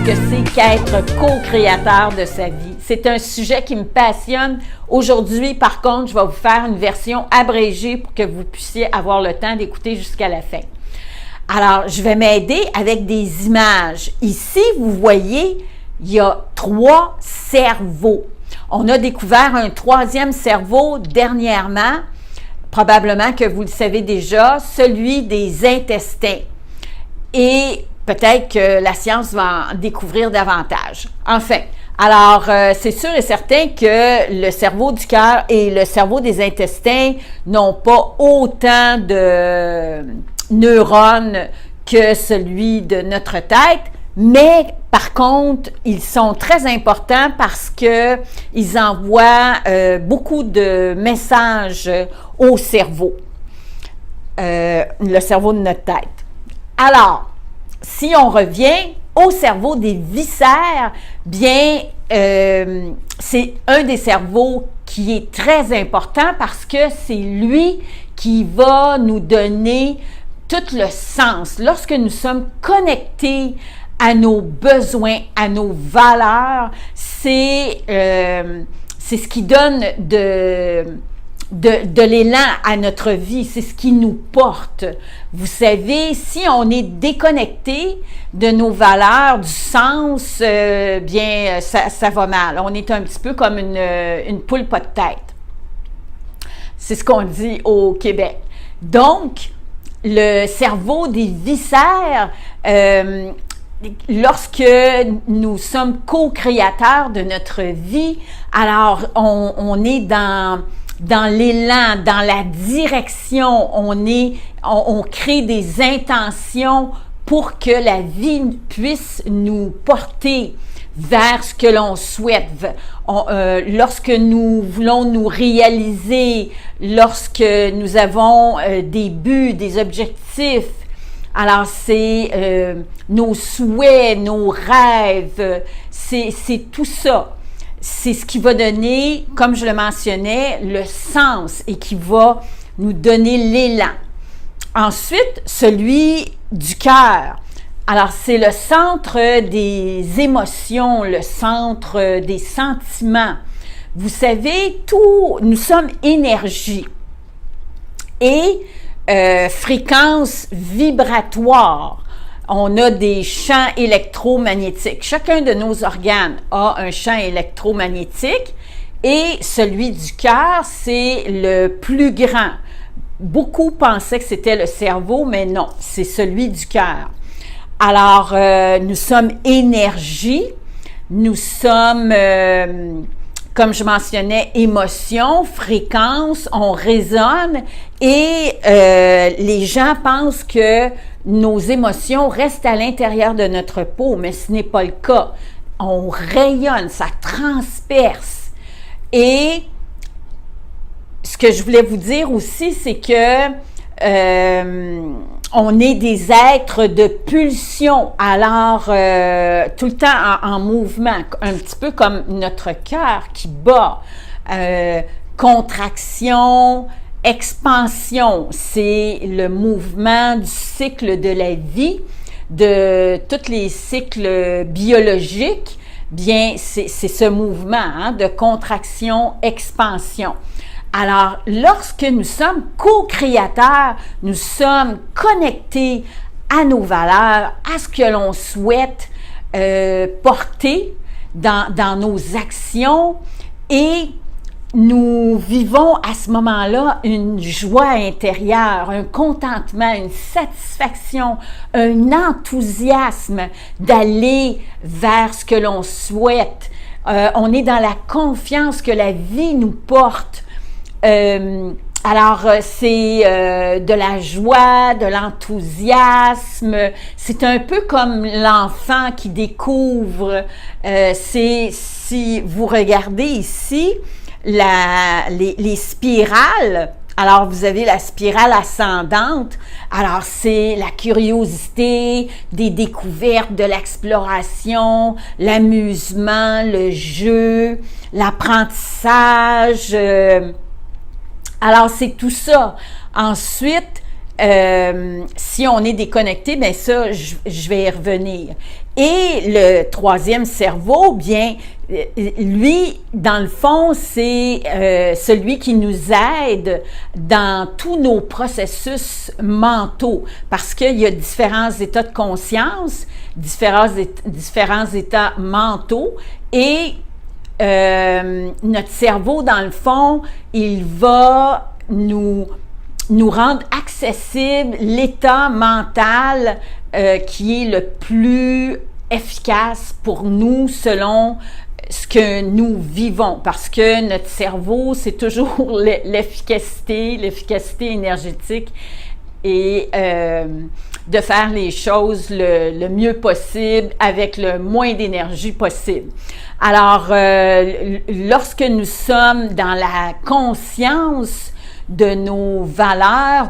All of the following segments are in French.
que c'est qu'être co-créateur de sa vie. C'est un sujet qui me passionne. Aujourd'hui, par contre, je vais vous faire une version abrégée pour que vous puissiez avoir le temps d'écouter jusqu'à la fin. Alors, je vais m'aider avec des images. Ici, vous voyez, il y a 3 cerveaux. On a découvert un 3e cerveau dernièrement, probablement que vous le savez déjà, celui des intestins. Et peut-être que la science va en découvrir davantage. Enfin, alors, c'est sûr et certain que le cerveau du cœur et le cerveau des intestins n'ont pas autant de neurones que celui de notre tête, mais par contre, ils sont très importants parce qu'ils envoient beaucoup de messages au cerveau, le cerveau de notre tête. Alors, si on revient au cerveau des viscères, bien, c'est un des cerveaux qui est très important parce que c'est lui qui va nous donner tout le sens. Lorsque nous sommes connectés à nos besoins, à nos valeurs, c'est ce qui donne de l'élan à notre vie, c'est ce qui nous porte. Vous savez, si on est déconnecté de nos valeurs, du sens, bien, ça va mal. On est un petit peu comme une poule pas de tête. C'est ce qu'on dit au Québec. Donc, le cerveau des viscères, lorsque nous sommes co-créateurs de notre vie, alors on est dans l'élan, dans la direction, on crée des intentions pour que la vie puisse nous porter vers ce que l'on souhaite. Lorsque nous voulons nous réaliser, lorsque nous avons des buts, des objectifs, alors c'est nos souhaits, nos rêves, c'est tout ça. C'est ce qui va donner, comme je le mentionnais, le sens et qui va nous donner l'élan. Ensuite, celui du cœur. Alors, c'est le centre des émotions, le centre des sentiments. Vous savez, nous sommes énergie et fréquence vibratoire. On a des champs électromagnétiques. Chacun de nos organes a un champ électromagnétique et celui du cœur, c'est le plus grand. Beaucoup pensaient que c'était le cerveau, mais non, c'est celui du cœur. Alors, nous sommes énergie, nous sommes, comme je mentionnais, émotion, fréquence, on résonne et les gens pensent que nos émotions restent à l'intérieur de notre peau, mais ce n'est pas le cas. On rayonne, ça transperce. Et ce que je voulais vous dire aussi, c'est que on est des êtres de pulsion, alors tout le temps en mouvement, un petit peu comme notre cœur qui bat. Contraction, expansion, c'est le mouvement du cycle de la vie, de tous les cycles biologiques. Bien, c'est ce mouvement de contraction, expansion. Alors, lorsque nous sommes co-créateurs, nous sommes connectés à nos valeurs, à ce que l'on souhaite porter dans nos actions et nous vivons à ce moment-là une joie intérieure, un contentement, une satisfaction, un enthousiasme d'aller vers ce que l'on souhaite. On est dans la confiance que la vie nous porte. Alors, c'est de la joie, de l'enthousiasme. C'est un peu comme l'enfant qui découvre. Si vous regardez ici, les spirales, alors vous avez la spirale ascendante, alors c'est la curiosité, des découvertes, de l'exploration, l'amusement, le jeu, l'apprentissage, alors c'est tout ça. Ensuite, si on est déconnecté, bien ça, je vais y revenir. Et le troisième cerveau, bien, lui, dans le fond, c'est celui qui nous aide dans tous nos processus mentaux, parce qu'il y a différents états de conscience, différents états mentaux, et notre cerveau, dans le fond, il va nous rendre accessible l'état mental qui est le plus efficace pour nous selon ce que nous vivons, parce que notre cerveau, c'est toujours l'efficacité énergétique et de faire les choses le mieux possible avec le moins d'énergie possible. Alors, lorsque nous sommes dans la conscience de nos valeurs,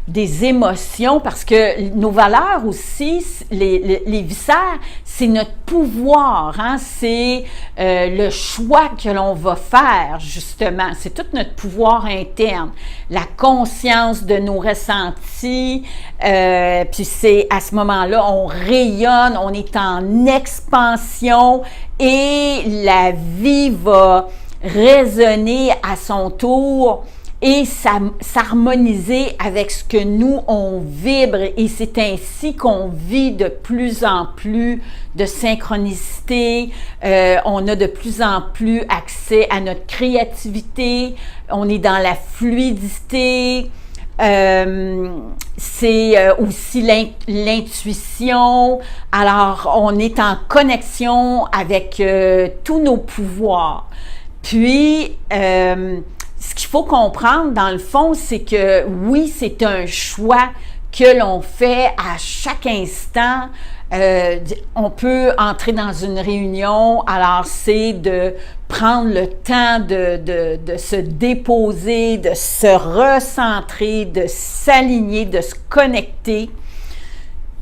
des émotions, parce que nos valeurs aussi, les viscères, c'est notre pouvoir, hein? C'est le choix que l'on va faire, justement. C'est tout notre pouvoir interne, la conscience de nos ressentis, puis c'est à ce moment-là, on rayonne, on est en expansion et la vie va résonner à son tour et s'harmoniser avec ce que nous, on vibre. Et c'est ainsi qu'on vit de plus en plus de synchronicité, on a de plus en plus accès à notre créativité, on est dans la fluidité, c'est aussi l'intuition. Alors, on est en connexion avec tous nos pouvoirs. Puis, ce qu'il faut comprendre, dans le fond, c'est que oui, c'est un choix que l'on fait à chaque instant. On peut entrer dans une réunion, alors c'est de prendre le temps de se déposer, de se recentrer, de s'aligner, de se connecter,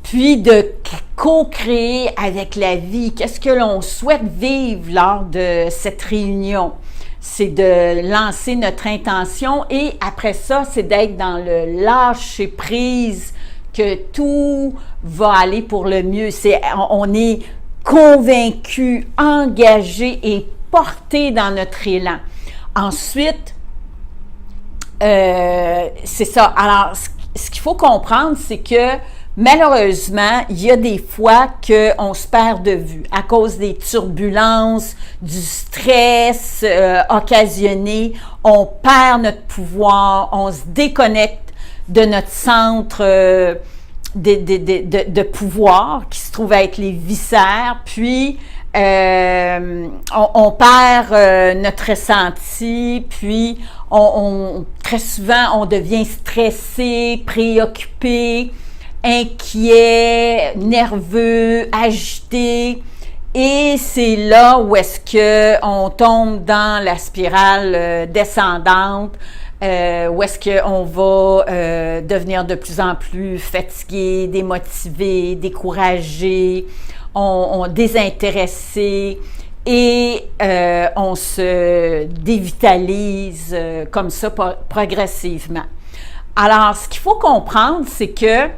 puis de co-créer avec la vie. Qu'est-ce que l'on souhaite vivre lors de cette réunion? C'est de lancer notre intention et après ça, c'est d'être dans le lâcher-prise, que tout va aller pour le mieux. On est convaincu, engagé et porté dans notre élan. Ensuite, c'est ça. Alors, ce qu'il faut comprendre, c'est que malheureusement, il y a des fois qu'on se perd de vue à cause des turbulences, du stress occasionné. On perd notre pouvoir, on se déconnecte de notre centre de pouvoir qui se trouve être les viscères, puis on perd notre ressenti, puis très souvent on devient stressé, préoccupé, inquiet, nerveux, agité, et c'est là où est-ce que on tombe dans la spirale descendante, où est-ce qu'on va devenir de plus en plus fatigué, démotivé, découragé, on désintéressé et on se dévitalise comme ça progressivement. Alors, ce qu'il faut comprendre, c'est que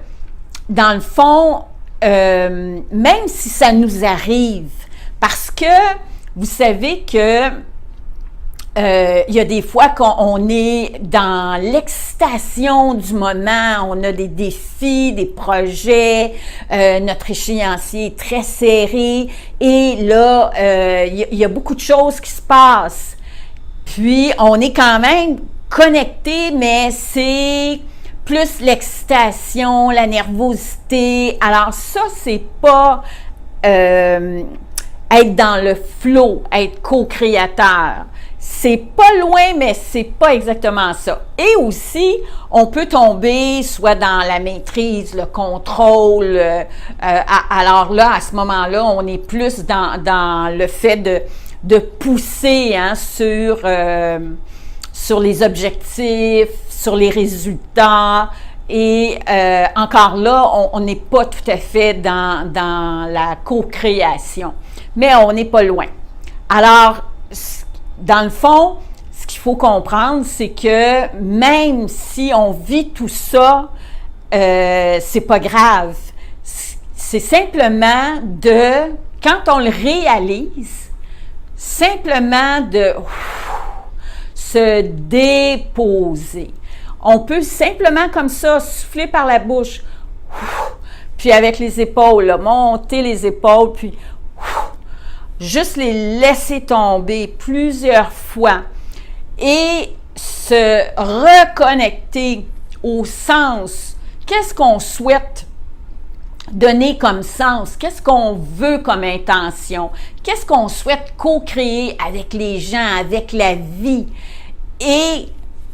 dans le fond, même si ça nous arrive, parce que vous savez que il y a des fois qu'on est dans l'excitation du moment, on a des défis, des projets, notre échéancier est très serré et là, il y a beaucoup de choses qui se passent. Puis, on est quand même connecté, mais c'est plus l'excitation, la nervosité. Alors ça, c'est pas être dans le flow, être co-créateur. C'est pas loin, mais c'est pas exactement ça. Et aussi, on peut tomber soit dans la maîtrise, le contrôle. Alors là, à ce moment-là, on est plus dans le fait de pousser hein, sur les objectifs, sur les résultats. Et encore là, on n'est pas tout à fait dans la co-création, mais on n'est pas loin. Alors, dans le fond, ce qu'il faut comprendre, c'est que même si on vit tout ça, c'est pas grave. c'est simplement de, quand on le réalise, simplement de se déposer. On peut simplement comme ça souffler par la bouche, puis avec les épaules, là, monter les épaules, puis juste les laisser tomber plusieurs fois et se reconnecter au sens. Qu'est-ce qu'on souhaite donner comme sens? Qu'est-ce qu'on veut comme intention? Qu'est-ce qu'on souhaite co-créer avec les gens, avec la vie? Et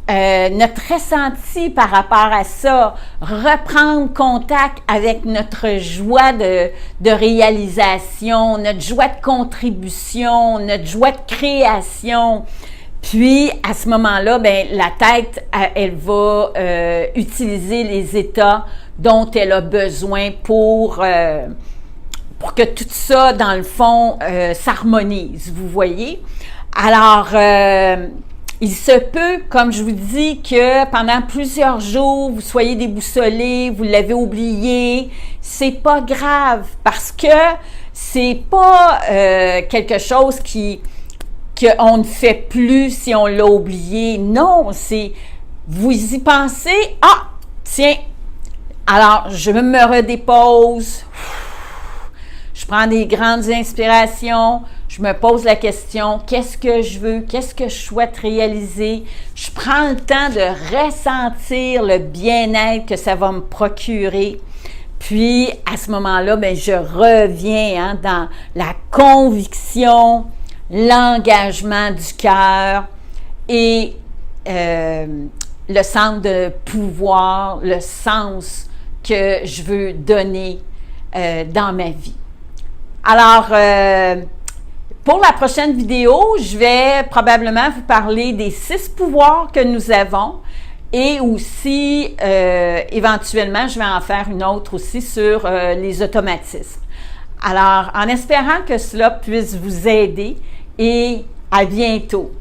notre ressenti par rapport à ça, reprendre contact avec notre joie de réalisation, notre joie de contribution, notre joie de création. Puis, à ce moment-là, ben, la tête, elle va utiliser les états dont elle a besoin pour que tout ça, dans le fond, s'harmonise, vous voyez? Alors, il se peut, comme je vous dis, que pendant plusieurs jours, vous soyez déboussolés, vous l'avez oublié. C'est pas grave parce que c'est pas quelque chose qu'on ne fait plus si on l'a oublié. Non, c'est vous y pensez. Ah, tiens, alors je me redépose. Je prends des grandes inspirations. Je me pose la question, qu'est-ce que je veux? Qu'est-ce que je souhaite réaliser? Je prends le temps de ressentir le bien-être que ça va me procurer. Puis, à ce moment-là, ben, je reviens dans la conviction, l'engagement du cœur et le sens de pouvoir, le sens que je veux donner dans ma vie. Alors, pour la prochaine vidéo, je vais probablement vous parler des 6 pouvoirs que nous avons et aussi, éventuellement, je vais en faire une autre aussi sur les automatismes. Alors, en espérant que cela puisse vous aider et à bientôt.